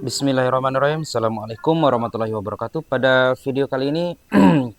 Bismillahirrahmanirrahim. Assalamualaikum warahmatullahi wabarakatuh. Pada video kali ini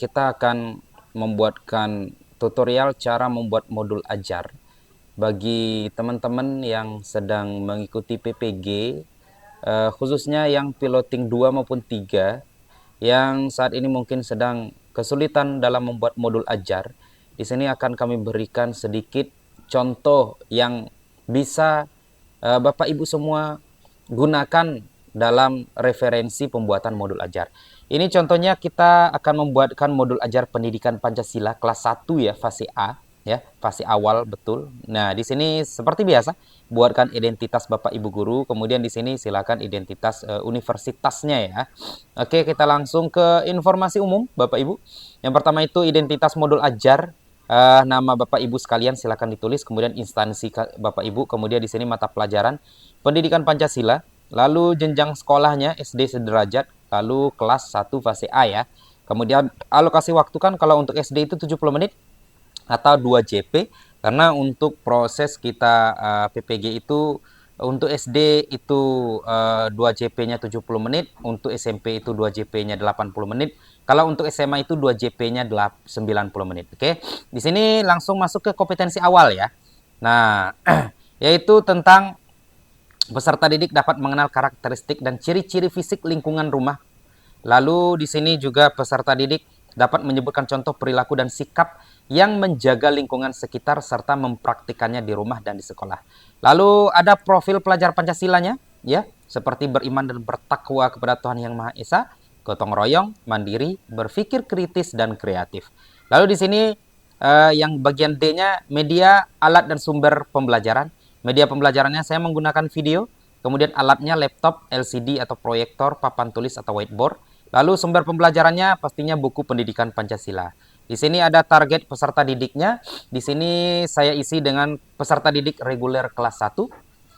kita akan membuatkan tutorial cara membuat modul ajar bagi teman-teman yang sedang mengikuti PPG, khususnya yang piloting 2 maupun 3, yang saat ini mungkin sedang kesulitan dalam membuat modul ajar. Di sini akan kami berikan sedikit contoh yang bisa Bapak Ibu semua gunakan dalam referensi pembuatan modul ajar. Ini contohnya kita akan membuatkan modul ajar pendidikan Pancasila kelas 1 ya, fase A ya, fase awal betul. Nah, di sini seperti biasa buatkan identitas Bapak Ibu guru, kemudian di sini silakan identitas universitasnya ya. Oke, kita langsung ke informasi umum Bapak Ibu. Yang pertama itu identitas modul ajar. Nama Bapak Ibu sekalian silakan ditulis, kemudian instansi Bapak Ibu, kemudian di sini mata pelajaran pendidikan Pancasila, lalu jenjang sekolahnya SD sederajat, lalu kelas 1 fase A ya. Kemudian alokasi waktu kan kalau untuk SD itu 70 menit atau 2 JP, karena untuk proses kita PPG itu untuk SD itu 2 JP-nya 70 menit, untuk SMP itu 2 JP-nya 80 menit. Kalau untuk SMA itu 2 JP-nya 90 menit. Oke. Di sini langsung masuk ke kompetensi awal ya. Nah, yaitu tentang peserta didik dapat mengenal karakteristik dan ciri-ciri fisik lingkungan rumah. Lalu di sini juga peserta didik dapat menyebutkan contoh perilaku dan sikap yang menjaga lingkungan sekitar serta mempraktikannya di rumah dan di sekolah. Lalu ada profil pelajar Pancasilanya ya, seperti beriman dan bertakwa kepada Tuhan Yang Maha Esa, gotong royong, mandiri, berpikir kritis dan kreatif. Lalu di sini yang bagian D-nya media, alat dan sumber pembelajaran. Media pembelajarannya saya menggunakan video, kemudian alatnya laptop, LCD atau proyektor, papan tulis atau whiteboard. Lalu sumber pembelajarannya pastinya buku pendidikan Pancasila. Di sini ada target peserta didiknya. Di sini saya isi dengan peserta didik reguler kelas 1.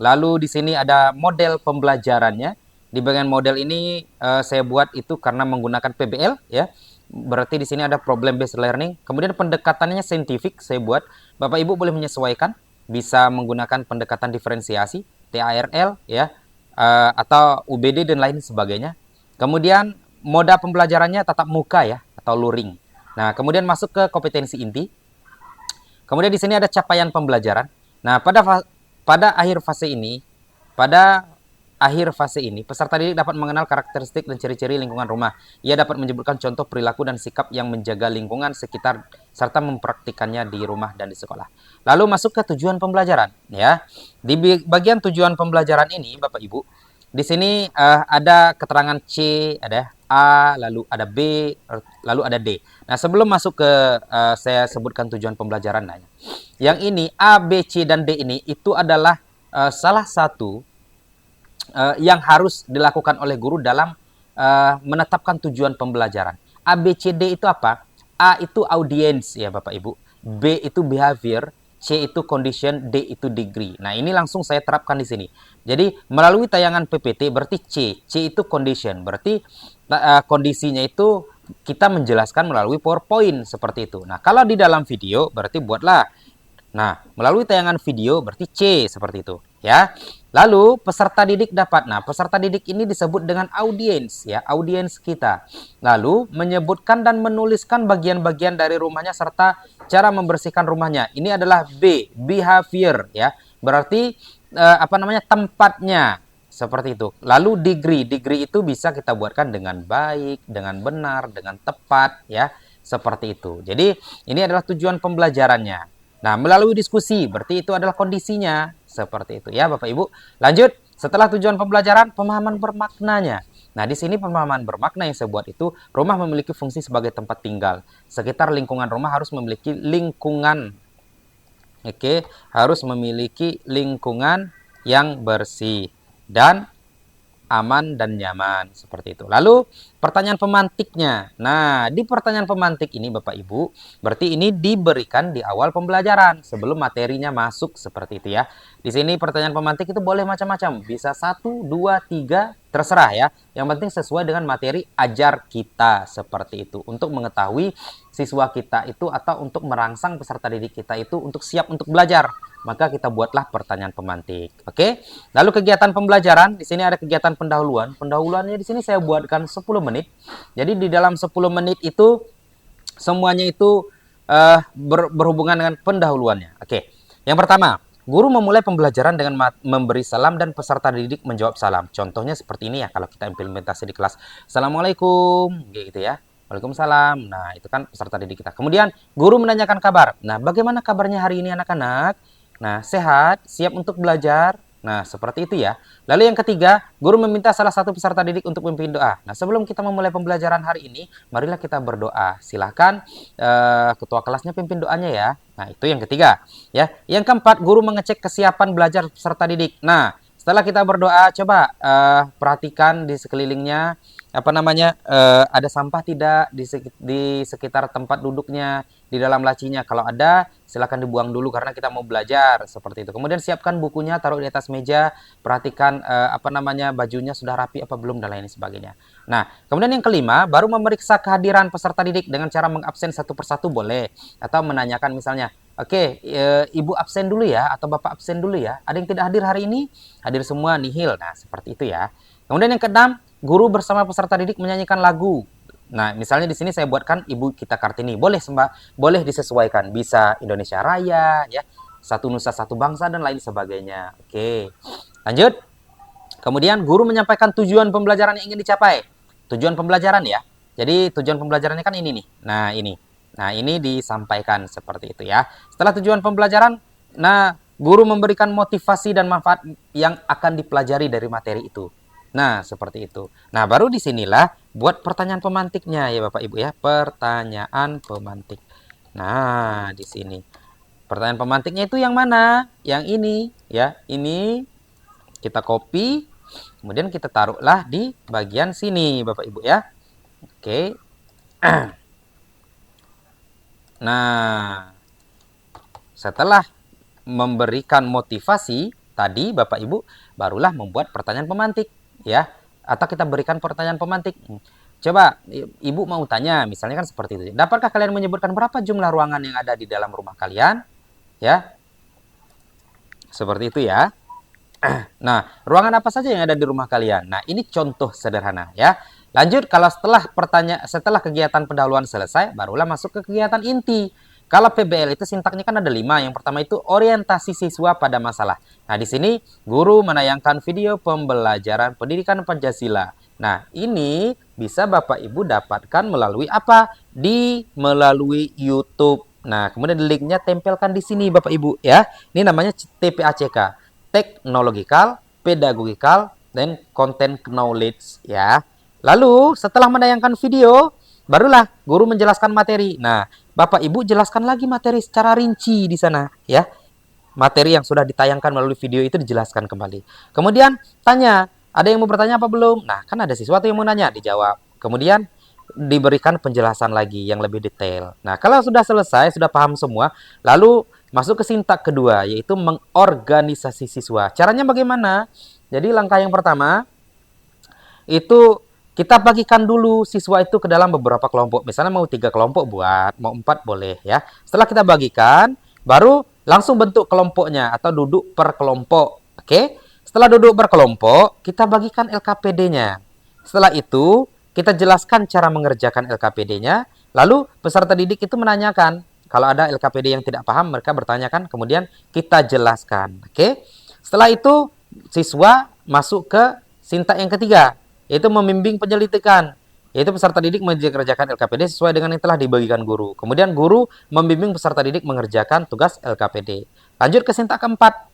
Lalu di sini ada model pembelajarannya. Di bagian model ini saya buat itu karena menggunakan PBL ya. Berarti di sini ada problem based learning. Kemudian pendekatannya saintifik saya buat. Bapak Ibu boleh menyesuaikan, bisa menggunakan pendekatan diferensiasi, TARL ya, atau UBD dan lain sebagainya. Kemudian moda pembelajarannya tatap muka ya, atau luring. Nah, kemudian masuk ke kompetensi inti. Kemudian di sini ada capaian pembelajaran. Nah, pada akhir fase ini, peserta didik dapat mengenal karakteristik dan ciri-ciri lingkungan rumah. Ia dapat menyebutkan contoh perilaku dan sikap yang menjaga lingkungan sekitar serta mempraktikannya di rumah dan di sekolah. Lalu masuk ke tujuan pembelajaran ya. Di bagian tujuan pembelajaran ini, Bapak Ibu, di sini ada keterangan C, ada A, lalu ada B, lalu ada D. Nah, sebelum masuk ke saya sebutkan tujuan pembelajaran, yang ini A, B, C, dan D ini itu adalah salah satu yang harus dilakukan oleh guru dalam menetapkan tujuan pembelajaran. A, B, C, D itu apa? A itu audience ya Bapak Ibu, B itu behavior, C itu condition, D itu degree. Nah, ini langsung saya terapkan di sini. Jadi, melalui tayangan PPT berarti C itu condition. Berarti kondisinya itu kita menjelaskan melalui PowerPoint seperti itu. Nah, kalau di dalam video berarti buatlah. Nah, melalui tayangan video berarti C seperti itu, ya. Lalu peserta didik dapat. Nah, peserta didik ini disebut dengan audiens ya, audiens kita. Lalu menyebutkan dan menuliskan bagian-bagian dari rumahnya serta cara membersihkan rumahnya. Ini adalah B, behavior ya. Berarti tempatnya seperti itu. Lalu degree itu bisa kita buatkan dengan baik, dengan benar, dengan tepat ya, seperti itu. Jadi, ini adalah tujuan pembelajarannya. Nah, melalui diskusi, berarti itu adalah kondisinya. Seperti itu ya Bapak Ibu. Lanjut, setelah tujuan pembelajaran, pemahaman bermaknanya. Nah, di sini pemahaman bermakna yang saya buat itu, rumah memiliki fungsi sebagai tempat tinggal. Sekitar lingkungan rumah harus memiliki lingkungan. Oke, harus memiliki lingkungan yang bersih dan aman dan nyaman seperti itu. Lalu pertanyaan pemantiknya. Nah, di pertanyaan pemantik ini Bapak Ibu, berarti ini diberikan di awal pembelajaran sebelum materinya masuk seperti itu ya. Di sini pertanyaan pemantik itu boleh macam-macam, bisa 1, 2, 3, terserah ya. Yang penting sesuai dengan materi ajar kita seperti itu untuk mengetahui siswa kita itu atau untuk merangsang peserta didik kita itu untuk siap untuk belajar. maka kita buatlah pertanyaan pemantik. Oke. Lalu kegiatan pembelajaran, di sini ada kegiatan pendahuluan. Pendahuluannya di sini saya buatkan 10 menit. Jadi di dalam 10 menit itu semuanya itu berhubungan dengan pendahuluannya. Oke. Yang pertama, guru memulai pembelajaran dengan memberi salam dan peserta didik menjawab salam. Contohnya seperti ini ya kalau kita implementasi di kelas. Assalamualaikum, gitu ya. Waalaikumsalam. Nah, itu kan peserta didik kita. Kemudian guru menanyakan kabar. Nah, bagaimana kabarnya hari ini anak-anak? Nah, sehat, siap untuk belajar. Nah, seperti itu ya. Lalu yang ketiga, guru meminta salah satu peserta didik untuk memimpin doa. Nah, sebelum kita memulai pembelajaran hari ini, marilah kita berdoa. Silahkan ketua kelasnya pimpin doanya ya. Nah, itu yang ketiga. Ya, yang keempat, guru mengecek kesiapan belajar peserta didik. Nah, setelah kita berdoa, coba perhatikan di sekelilingnya ada sampah tidak di sekitar tempat duduknya, di dalam lacinya. Kalau ada, silakan dibuang dulu karena kita mau belajar seperti itu. Kemudian siapkan bukunya, taruh di atas meja, perhatikan bajunya sudah rapi apa belum dan lain sebagainya. Nah, kemudian yang kelima, baru memeriksa kehadiran peserta didik dengan cara mengabsen satu persatu boleh, atau menanyakan misalnya, oke, ibu absen dulu ya, atau bapak absen dulu ya. Ada yang tidak hadir hari ini? Hadir semua, nihil. Nah, seperti itu ya. Kemudian yang keenam, guru bersama peserta didik menyanyikan lagu. Nah, misalnya di sini saya buatkan Ibu Kita Kartini. Boleh disesuaikan. Bisa Indonesia Raya, ya, Satu Nusa Satu Bangsa dan lain sebagainya. Oke. Lanjut. Kemudian guru menyampaikan tujuan pembelajaran yang ingin dicapai. Tujuan pembelajaran ya. Jadi tujuan pembelajarannya kan ini nih. Nah, ini. Nah, ini disampaikan seperti itu ya. Setelah tujuan pembelajaran, nah, guru memberikan motivasi dan manfaat yang akan dipelajari dari materi itu. Nah, seperti itu. Nah, baru disinilah buat pertanyaan pemantiknya ya Bapak Ibu ya. Pertanyaan pemantik. Nah, di sini. Pertanyaan pemantiknya itu yang mana? Yang ini ya. Ini kita copy. Kemudian kita taruhlah di bagian sini Bapak Ibu ya. Oke. Nah, setelah memberikan motivasi tadi Bapak Ibu, barulah membuat pertanyaan pemantik ya, atau kita berikan pertanyaan pemantik. Coba Ibu mau tanya, misalnya kan seperti itu. Dapatkah kalian menyebutkan berapa jumlah ruangan yang ada di dalam rumah kalian? Ya, seperti itu ya. Nah, ruangan apa saja yang ada di rumah kalian? Nah, ini contoh sederhana ya. Lanjut, kalau setelah kegiatan pendahuluan selesai, barulah masuk ke kegiatan inti. Kalau PBL itu sintaknya kan ada 5. Yang pertama itu orientasi siswa pada masalah. Nah, di sini guru menayangkan video pembelajaran pendidikan Pancasila. Nah, ini bisa Bapak Ibu dapatkan melalui apa? Melalui YouTube. Nah, kemudian linknya tempelkan di sini Bapak Ibu ya. Ini namanya TPACK, Technological, Pedagogical, dan Content Knowledge ya. Lalu setelah menayangkan video, barulah guru menjelaskan materi. Nah, Bapak Ibu jelaskan lagi materi secara rinci di sana ya. Materi yang sudah ditayangkan melalui video itu dijelaskan kembali. Kemudian tanya, ada yang mau bertanya apa belum? Nah, kan ada siswa yang mau nanya, dijawab. Kemudian diberikan penjelasan lagi yang lebih detail. Nah, kalau sudah selesai, sudah paham semua, lalu masuk ke sintak kedua, yaitu mengorganisasi siswa. Caranya bagaimana? Jadi langkah yang pertama itu kita bagikan dulu siswa itu ke dalam beberapa kelompok. Misalnya mau 3 kelompok buat, mau 4 boleh ya. Setelah kita bagikan, baru langsung bentuk kelompoknya atau duduk per kelompok. Oke? Setelah duduk berkelompok, kita bagikan LKPD-nya. Setelah itu, kita jelaskan cara mengerjakan LKPD-nya. Lalu peserta didik itu menanyakan. Kalau ada LKPD yang tidak paham, mereka bertanyakan. Kemudian kita jelaskan. Oke? Setelah itu, siswa masuk ke sintak yang ketiga, yaitu membimbing penyelidikan, yaitu peserta didik mengerjakan LKPD sesuai dengan yang telah dibagikan guru. Kemudian guru membimbing peserta didik mengerjakan tugas LKPD. Lanjut ke sintak keempat,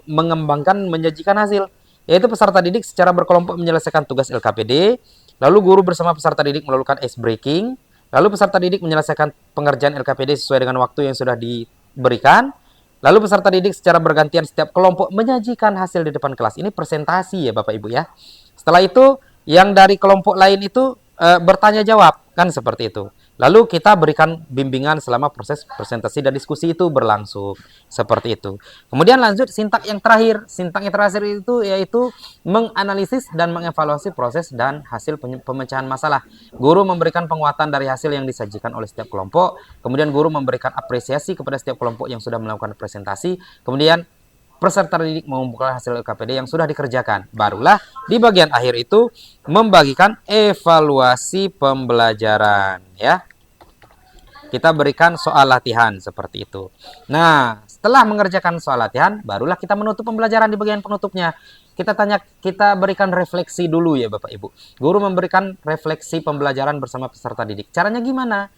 mengembangkan menyajikan hasil, yaitu peserta didik secara berkelompok menyelesaikan tugas LKPD, lalu guru bersama peserta didik melakukan ice breaking, lalu peserta didik menyelesaikan pengerjaan LKPD sesuai dengan waktu yang sudah diberikan, lalu peserta didik secara bergantian setiap kelompok menyajikan hasil di depan kelas. Ini presentasi ya Bapak Ibu ya. Setelah itu, yang dari kelompok lain itu bertanya jawab, kan seperti itu. Lalu kita berikan bimbingan selama proses presentasi dan diskusi itu berlangsung. Seperti itu. Kemudian lanjut sintak yang terakhir. Sintak yang terakhir itu yaitu menganalisis dan mengevaluasi proses dan hasil pemecahan masalah. Guru memberikan penguatan dari hasil yang disajikan oleh setiap kelompok. Kemudian guru memberikan apresiasi kepada setiap kelompok yang sudah melakukan presentasi. Kemudian peserta didik mengumpulkan hasil LKPD yang sudah dikerjakan. Barulah di bagian akhir itu membagikan evaluasi pembelajaran, ya. Kita berikan soal latihan seperti itu. Nah, setelah mengerjakan soal latihan, barulah kita menutup pembelajaran di bagian penutupnya. Kita berikan refleksi dulu ya Bapak Ibu. Guru memberikan refleksi pembelajaran bersama peserta didik. Caranya gimana?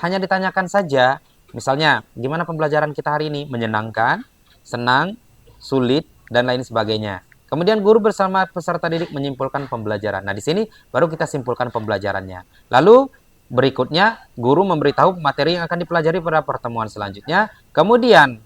Hanya ditanyakan saja, misalnya, gimana pembelajaran kita hari ini? Menyenangkan, senang, sulit, dan lain sebagainya. Kemudian guru bersama peserta didik menyimpulkan pembelajaran. Nah, di sini baru kita simpulkan pembelajarannya. Lalu berikutnya, guru memberitahu materi yang akan dipelajari pada pertemuan selanjutnya. Kemudian,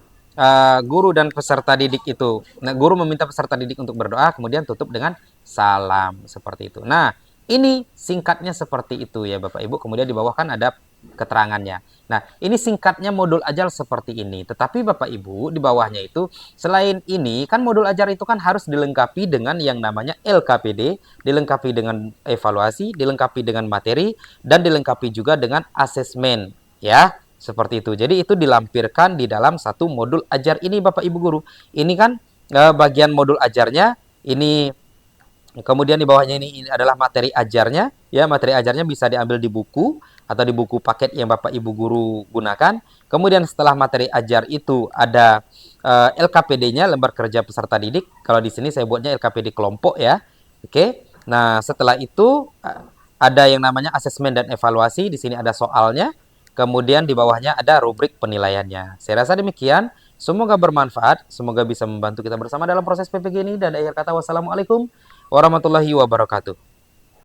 guru dan peserta didik itu, guru meminta peserta didik untuk berdoa, kemudian tutup dengan salam, seperti itu. Nah, ini singkatnya seperti itu ya Bapak Ibu. Kemudian di bawah kan ada keterangannya. Nah, ini singkatnya modul ajar seperti ini. Tetapi Bapak Ibu, di bawahnya itu, selain ini, kan modul ajar itu kan harus dilengkapi dengan yang namanya LKPD, dilengkapi dengan evaluasi, dilengkapi dengan materi, dan dilengkapi juga dengan asesmen. Ya, seperti itu. Jadi itu dilampirkan di dalam satu modul ajar ini Bapak Ibu Guru. Ini kan bagian modul ajarnya, ini kemudian di bawahnya ini adalah materi ajarnya. Ya, materi ajarnya bisa diambil di buku atau di buku paket yang Bapak Ibu Guru gunakan. Kemudian setelah materi ajar itu ada LKPD-nya, lembar kerja peserta didik. Kalau di sini saya buatnya LKPD kelompok ya. Oke. Nah, setelah itu ada yang namanya asesmen dan evaluasi. Di sini ada soalnya. Kemudian di bawahnya ada rubrik penilaiannya. Saya rasa demikian. Semoga bermanfaat. Semoga bisa membantu kita bersama dalam proses PPG ini. Dan akhir kata, wassalamualaikum warahmatullahi wabarakatuh.